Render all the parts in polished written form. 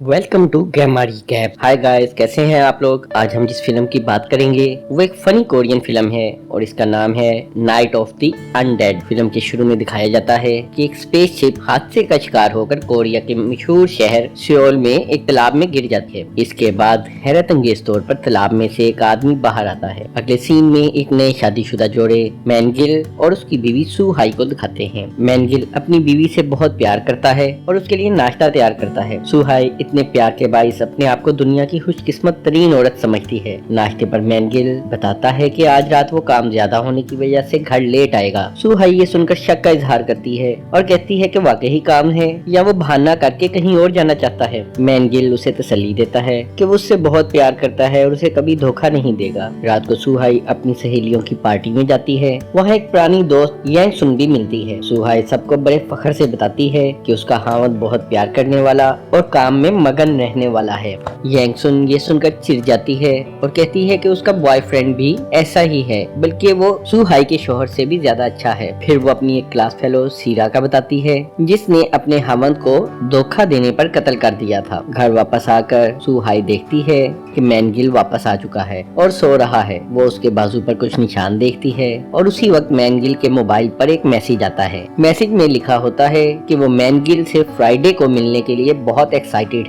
Welcome to गैमारी कैप। Hi guys, कैसे हैं आप लोग। आज हम जिस फिल्म की बात करेंगे वो एक फनी कोरियन फिल्म है और इसका नाम है night of the undead. Film के शुरू में दिखाया जाता है कि एक स्पेसशिप हादसे का शिकार होकर कोरिया के मशहूर शहर सियोल में एक तालाब में गिर जाती है। इसके बाद हैरत अंगेज तौर पर तालाब में से एक आदमी बाहर आता है। अगले सीन में एक नए शादीशुदा जोड़े मैनगिल और उसकी बीवी सू हाई को दिखाते हैं। मैनगिल अपनी बीवी से बहुत प्यार करता है और उसके लिए नाश्ता तैयार करता है। सू हाई इतने प्यार के बाइस अपने आप को दुनिया की खुशकिस्मत तरीन औरत समझती है। नाश्ते पर मैनगिल बताता है कि आज रात वो काम ज्यादा होने की वजह से घर लेट आएगा। सू हाई ये सुनकर शक का इजहार करती है और कहती है कि वाकई काम है या वो बहाना करके कहीं और जाना चाहता है। मैनगिल उसे तसल्ली देता है कि वो उससे बहुत प्यार करता है और उसे कभी धोखा नहीं देगा। रात को सू हाई अपनी सहेलियों की पार्टी में जाती है। वहाँ एक पुरानी दोस्त यांग सुन भी मिलती है। सू हाई सबको बड़े फख्र से बताती है कि उसका हावंद बहुत प्यार करने वाला और काम में मगन रहने वाला है। यांग सुन ये सुनकर चिढ़ जाती है और कहती है कि उसका बॉयफ्रेंड भी ऐसा ही है, बल्कि वो सू हाई के शोहर से भी ज्यादा अच्छा है। फिर वो अपनी एक क्लास फेलो सीरा का बताती है जिसने अपने हावंद को धोखा देने पर कत्ल कर दिया था। घर वापस आकर सू हाई देखती है कि मैनगिल वापस आ चुका है और सो रहा है। वो उसके बाजू पर कुछ निशान देखती है और उसी वक्त मैनगिल के मोबाइल पर एक मैसेज आता है। मैसेज में लिखा होता है कि वो मैनगिल से फ्राइडे को मिलने के लिए बहुत एक्साइटेड है।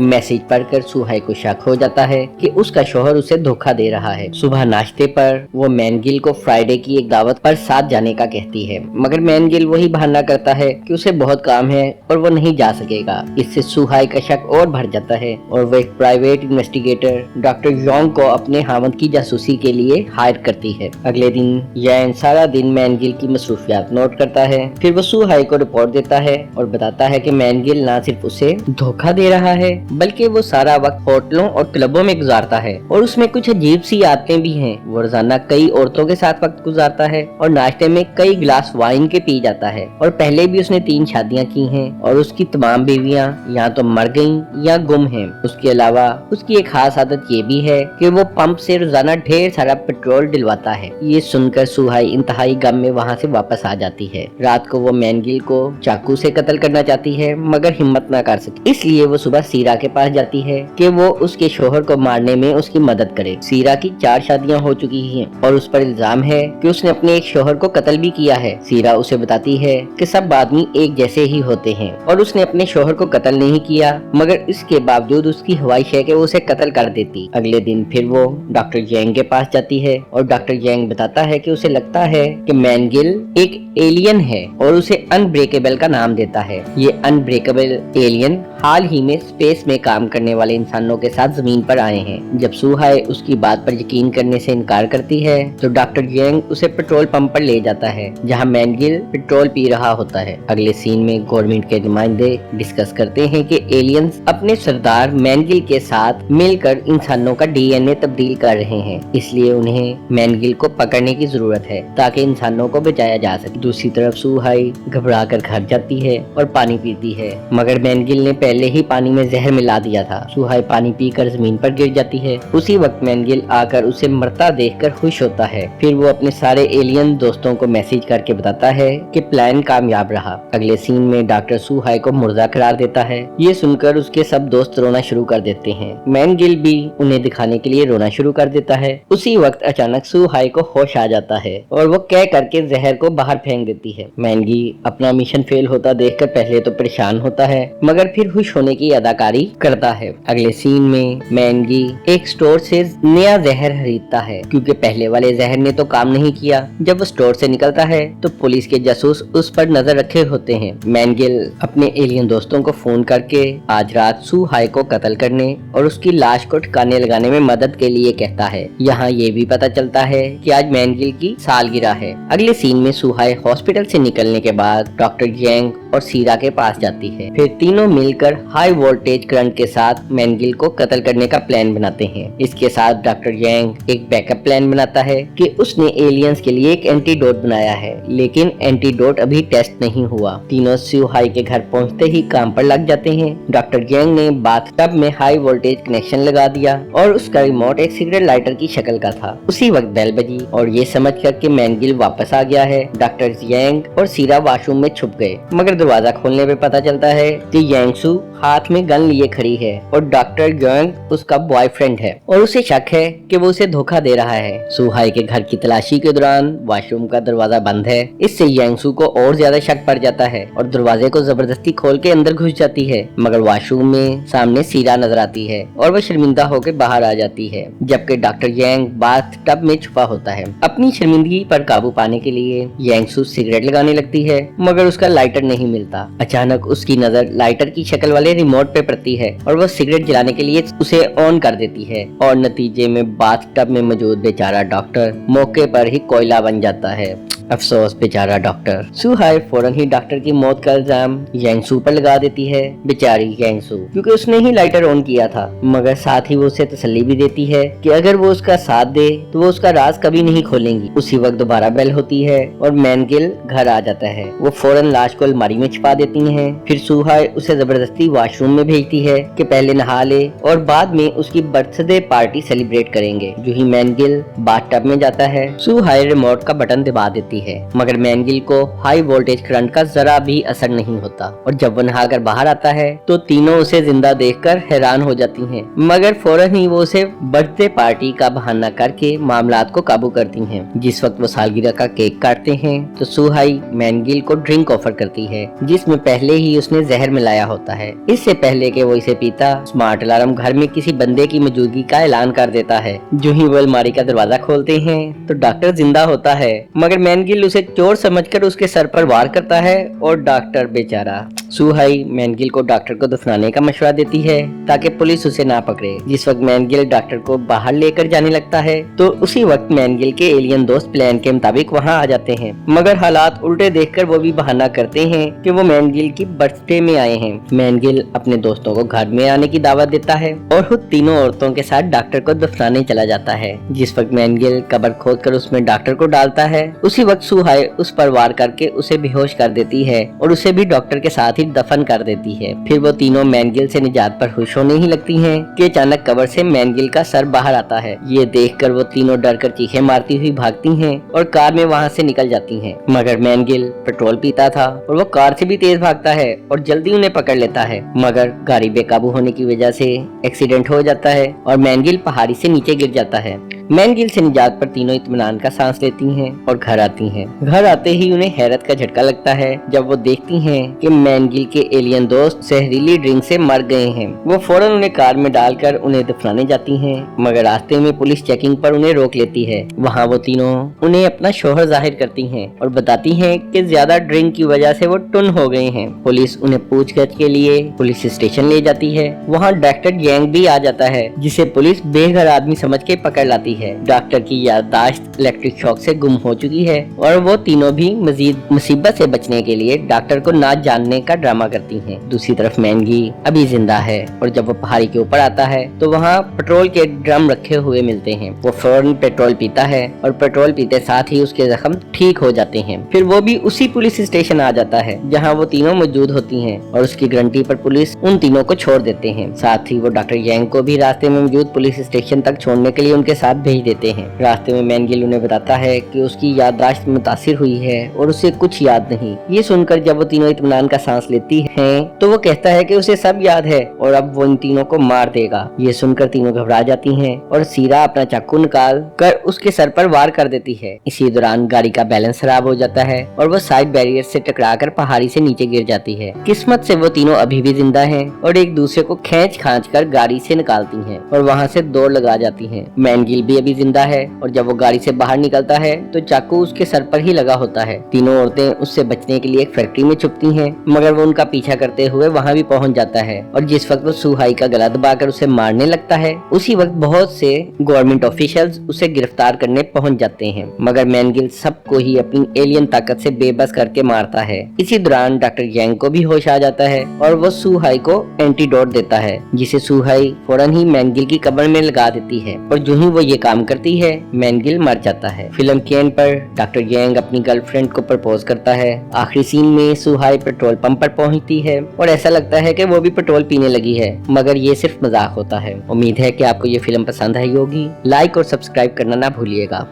मैसेज पढ़कर सू हाई को शक हो जाता है कि उसका शौहर उसे धोखा दे रहा है। सुबह नाश्ते पर वो मैनगिल को फ्राइडे की एक दावत पर साथ जाने का कहती है, मगर मैनगिल वही बहाना करता है कि उसे बहुत काम है और वो नहीं जा सकेगा। इससे सू हाई का शक और बढ़ जाता है और वो एक प्राइवेट इन्वेस्टिगेटर डॉक्टर योंग को अपने हावंद की जासूसी के लिए हायर करती है। अगले दिन यैन सारा दिन मैनगिल की मसरूफियात नोट करता है। फिर वो सू हाई को रिपोर्ट देता है और बताता है कि मैनगिल न सिर्फ उसे धोखा दे रहा है बल्कि वो सारा वक्त होटलों और क्लबों में गुजारता है और उसमें कुछ अजीब सी आदतें भी हैं। वो रोजाना कई औरतों के साथ वक्त गुजारता है और नाश्ते में कई गिलास वाइन के पी जाता है और पहले भी उसने 3 शादियां की हैं और उसकी तमाम बीवियां या तो मर गईं या गुम हैं। उसके अलावा उसकी एक खास आदत ये भी है कि वो पंप से रोजाना ढेर सारा पेट्रोल डलवाता है। ये सुनकर सू हाई इंतहाई गम में वहाँ से वापस आ जाती है। रात को वो मैनगिल को चाकू से कत्ल करना चाहती है मगर हिम्मत न कर सकी, इसलिए वो सुबह सीरा के पास जाती है कि वो उसके शोहर को मारने में उसकी मदद करे। सीरा की 4 शादियां हो चुकी हैं और उस पर इल्जाम है कि उसने अपने एक शोहर को कत्ल भी किया है। सीरा उसे बताती है कि सब आदमी एक जैसे ही होते हैं और उसने अपने शोहर को कत्ल नहीं किया, मगर इसके बावजूद उसकी ख्वाहिश है कि वो उसे कत्ल कर देती। अगले दिन फिर वो डॉक्टर यांग के पास जाती है और डॉक्टर यांग बताता है कि उसे लगता है कि मैनगिल एक एलियन है और उसे अनब्रेकेबल का नाम देता है। ये अनब्रेकेबल एलियन हाल ही में स्पेस में काम करने वाले इंसानों के साथ जमीन पर आए हैं। जब सू हाई उसकी बात पर यकीन करने से इनकार करती है तो डॉक्टर यांग उसे पेट्रोल पंप पर ले जाता है जहां मैनगिल पेट्रोल पी रहा होता है। अगले सीन में गवर्नमेंट के नुमाइंदे डिस्कस करते हैं कि एलियंस अपने सरदार मैनगिल के साथ मिलकर इंसानों का डीएनए तब्दील कर रहे हैं, इसलिए उन्हें मैनगिल को पकड़ने की जरूरत है ताकि इंसानों को बचाया जा सके। दूसरी तरफ सू हाई घबरा कर घर जाती है और पानी पीती है, मगर मैनगिल ने पहले ही पानी में जहर मिला दिया था। सू हाई पानी पीकर जमीन पर गिर जाती है। उसी वक्त मैनगिल आकर उसे मरता देखकर खुश होता है। फिर वो अपने सारे एलियन दोस्तों को मैसेज करके बताता है कि प्लान कामयाब रहा। अगले सीन में डॉक्टर सू हाई को मुर्दा करार देता है। ये सुनकर उसके सब दोस्त रोना शुरू कर देते हैं। मैनगिल भी उन्हें दिखाने के लिए रोना शुरू कर देता है। उसी वक्त अचानक सू हाई को होश आ जाता है और वो कह करके जहर को बाहर फेंक देती है। मैनगी अपना मिशन फेल होता देखकर पहले तो परेशान होता है मगर फिर खुश होने की अदाकारी करता है। अगले सीन में मैनगी एक स्टोर से नया जहर खरीदता है क्योंकि पहले वाले जहर ने तो काम नहीं किया। जब वो स्टोर से निकलता है तो पुलिस के जासूस उस पर नजर रखे होते हैं। मैनगिल अपने एलियन दोस्तों को फोन करके आज रात सू हाई को कत्ल करने और उसकी लाश को ठिकाने लगाने में मदद के लिए कहता है। यहाँ ये भी पता चलता है कि आज मैनगिल की सालगिरह है। अगले सीन में सू हाई हॉस्पिटल से निकलने के बाद डॉक्टर यांग और सीरा के पास जाती है। फिर तीनों मिलकर हाई वोल्टेज करंट के साथ मैनगिल को कत्ल करने का प्लान बनाते हैं। इसके साथ डॉक्टर यांग एक बैकअप प्लान बनाता है कि उसने एलियंस के लिए एक एंटीडोट बनाया है, लेकिन एंटीडोट अभी टेस्ट नहीं हुआ। तीनों सू हाई के घर पहुंचते ही काम पर लग जाते हैं। डॉक्टर यांग ने बाथटब में हाई वोल्टेज कनेक्शन लगा दिया और उसका रिमोट एक सिगरेट लाइटर की शक्ल का था। उसी वक्त बेल बजी और ये समझ कर के मैनगिल वापस आ गया है। डॉक्टर यांग और सीरा वॉशरूम में छुप गए, मगर दरवाजा खोलने पे पता चलता है कि यांगसू हाथ में गन लिए लिए खड़ी है और डॉक्टर यांग उसका बॉयफ्रेंड है और उसे शक है कि वो उसे धोखा दे रहा है। सुहाई के घर की तलाशी के दौरान वॉशरूम का दरवाजा बंद है। इससे यांगसू को और ज्यादा शक पड़ जाता है और दरवाजे को जबरदस्ती खोल के अंदर घुस जाती है, मगर वॉशरूम में सामने सीरा नजर आती है और वह शर्मिंदा होकर बाहर आ जाती है, जबकि डॉक्टर यांग बाथ टब में छुपा होता है। अपनी शर्मिंदगी पर काबू पाने के लिए यांगसू सिगरेट लगाने लगती है, मगर उसका लाइटर नहीं मिलता। अचानक उसकी नजर लाइटर की शक्ल वाले रिमोट पे पड़ती है और वह सिगरेट जलाने के लिए उसे ऑन कर देती है और नतीजे में बाथ टब में मौजूद बेचारा डॉक्टर मौके पर ही कोयला बन जाता है। अफसोस बेचारा डॉक्टर। सुहाई फौरन ही डॉक्टर की मौत का इल्जाम यांगसू पर लगा देती है। बेचारी यांगसू, क्योंकि उसने ही लाइटर ऑन किया था, मगर साथ ही वो उसे तसल्ली भी देती है कि अगर वो उसका साथ दे तो वो उसका राज कभी नहीं खोलेंगी। उसी वक्त दोबारा बेल होती है और मैनगिल घर आ जाता है। वो फौरन लाश को अलमारी में छिपा देती है। फिर सुहाई उसे जबरदस्ती वॉशरूम में भेजती है कि पहले नहा ले और बाद में उसकी बर्थडे पार्टी सेलिब्रेट करेंगे। जो ही मैनगिल बाथटब में जाता है, सुहाई रिमोट का बटन दबा देती है, मगर मैनगिल को हाई वोल्टेज करंट का जरा भी असर नहीं होता और जब वो नहाकर बाहर आता है तो तीनों उसे जिंदा देखकर हैरान हो जाती हैं, मगर फौरन ही वो उसे बर्थडे पार्टी का बहाना करके मामलात को काबू करती हैं। जिस वक्त वो सालगिरह का केक काटते हैं तो सुहाई मैनगिल को ड्रिंक ऑफर करती है, जिसमें पहले ही उसने जहर मिलाया होता है। इससे पहले कि वो इसे पीता, स्मार्ट अलार्म घर में किसी बंदे की मौजूदगी का ऐलान कर देता है। जो ही वो अलमारी का दरवाजा खोलते हैं तो डॉक्टर जिंदा होता है, मगर मैनगिल उसे चोर समझकर उसके सर पर वार करता है और डॉक्टर बेचारा। सुहाई मैनगिल को डॉक्टर को दफनाने का मशवरा देती है ताकि पुलिस उसे ना पकड़े। जिस वक्त मैनगिल डॉक्टर को बाहर लेकर जाने लगता है तो उसी वक्त मैनगिल के एलियन दोस्त प्लान के मुताबिक वहां आ जाते हैं, मगर हालात उल्टे देखकर वो भी बहाना करते हैं कि वो मैनगिल की बर्थडे में आए हैं। मैनगिल अपने दोस्तों को घर में आने की दावत देता है और खुद तीनों औरतों के साथ डॉक्टर को दफनाने चला जाता है। जिस वक्त मैनगिल कब्र खोदकर उसमें डॉक्टर को डालता है, उसी वक्त सुहाई उस पर वार करके उसे बेहोश कर देती है और उसे भी डॉक्टर के साथ ही दफन कर देती है। फिर वो तीनों मैनगिल से निजात पर खुश होने ही लगती हैं कि अचानक कब्र से मैनगिल का सर बाहर आता है। ये देखकर वो तीनों डरकर चीखें मारती हुई भागती हैं और कार में वहां से निकल जाती हैं, मगर मैनगिल पेट्रोल पीता था और वो कार से भी तेज भागता है और जल्दी उन्हें पकड़ लेता है, मगर गाड़ी बेकाबू होने की वजह से एक्सीडेंट हो जाता है और मैनगिल पहाड़ी से नीचे गिर जाता है। मैनगिल से निजात पर तीनों इत्मीनान का सांस लेती हैं और घर आती हैं। घर आते ही उन्हें हैरत का झटका लगता है जब वो देखती हैं कि मैनगिल के एलियन दोस्त जहरीली ड्रिंक से मर गए हैं। वो फौरन उन्हें कार में डालकर उन्हें दफनाने जाती हैं, मगर रास्ते में पुलिस चेकिंग पर उन्हें रोक लेती है। वहाँ वो तीनों उन्हें अपना शोहर जाहिर करती हैं और बताती हैं कि ज्यादा ड्रिंक की वजह से वो टुन हो गए हैं। पुलिस उन्हें पूछताछ के लिए पुलिस स्टेशन ले जाती है। वहाँ डॉक्टर यांग भी आ जाता है, जिसे पुलिस बेघर आदमी समझ के पकड़ लाती है। डॉक्टर की याददाश्त इलेक्ट्रिक शॉक से गुम हो चुकी है और वो तीनों भी मजीद मुसीबत से बचने के लिए डॉक्टर को ना जानने का ड्रामा करती हैं। दूसरी तरफ मैनगी अभी जिंदा है और जब वो पहाड़ी के ऊपर आता है तो वहाँ पेट्रोल के ड्रम रखे हुए मिलते हैं। वो फौरन पेट्रोल पीता है और पेट्रोल पीते साथ ही उसके जख्म ठीक हो जाते हैं। फिर वो भी उसी पुलिस स्टेशन आ जाता है जहाँ वो तीनों मौजूद होती हैं और उसकी गारंटी पर पुलिस उन तीनों को छोड़ देते हैं। साथ ही वो डॉक्टर यांग को भी रास्ते में मौजूद पुलिस स्टेशन तक छोड़ने के लिए उनके साथ भेज देते हैं। रास्ते में मैनगिल उन्हें बताता है कि उसकी याददाश्त मुतासिर हुई है और उसे कुछ याद नहीं। ये सुनकर जब वो तीनों इत्मीनान का सांस लेती हैं तो वो कहता है कि उसे सब याद है और अब वो इन तीनों को मार देगा। ये सुनकर तीनों घबरा जाती हैं और सीरा अपना चाकू निकाल कर उसके सर पर वार कर देती है। इसी दौरान गाड़ी का बैलेंस खराब हो जाता है और वो साइड बैरियर से टकराकर पहाड़ी से नीचे गिर जाती है। किस्मत से वो तीनों अभी भी जिंदा हैं और एक दूसरे को खींच कर गाड़ी से निकालती हैं और वहाँ से दौड़ लगा जाती हैं। मैनगिल भी अभी जिंदा है और जब वो गाड़ी से बाहर निकलता है तो चाकू उसके सर पर ही लगा होता है। तीनों औरतें उससे बचने के लिए एक फैक्ट्री में छुपती हैं, मगर वो उनका पीछा करते हुए वहाँ भी पहुँच जाता है और जिस वक्त वो सुहाई का गला दबाकर उसे मारने लगता है उसी वक्त बहुत से गवर्नमेंट ऑफिशियल्स उसे गिरफ्तार करने पहुँच जाते हैं, मगर मैनगिल सबको ही अपनी एलियन ताकत से बेबस करके मारता है। इसी दौरान डॉक्टर यांग को भी होश आ जाता है और वो सुहाई को एंटीडोट देता है, जिसे सुहाई फौरन ही मैनगिल की कब्र में लगा देती है और जो ही वो ये काम करती है मैनगिल मर जाता है। फिल्म के एंड पर डॉक्टर यांग अपनी गर्लफ्रेंड को प्रपोज करता है। आखिरी सीन में सुहाई पेट्रोल पंप पर पहुंचती है और ऐसा लगता है कि वो भी पेट्रोल पीने लगी है, मगर ये सिर्फ मजाक होता है। उम्मीद है कि आपको ये फिल्म पसंद आई होगी। लाइक और सब्सक्राइब करना ना भूलिएगा।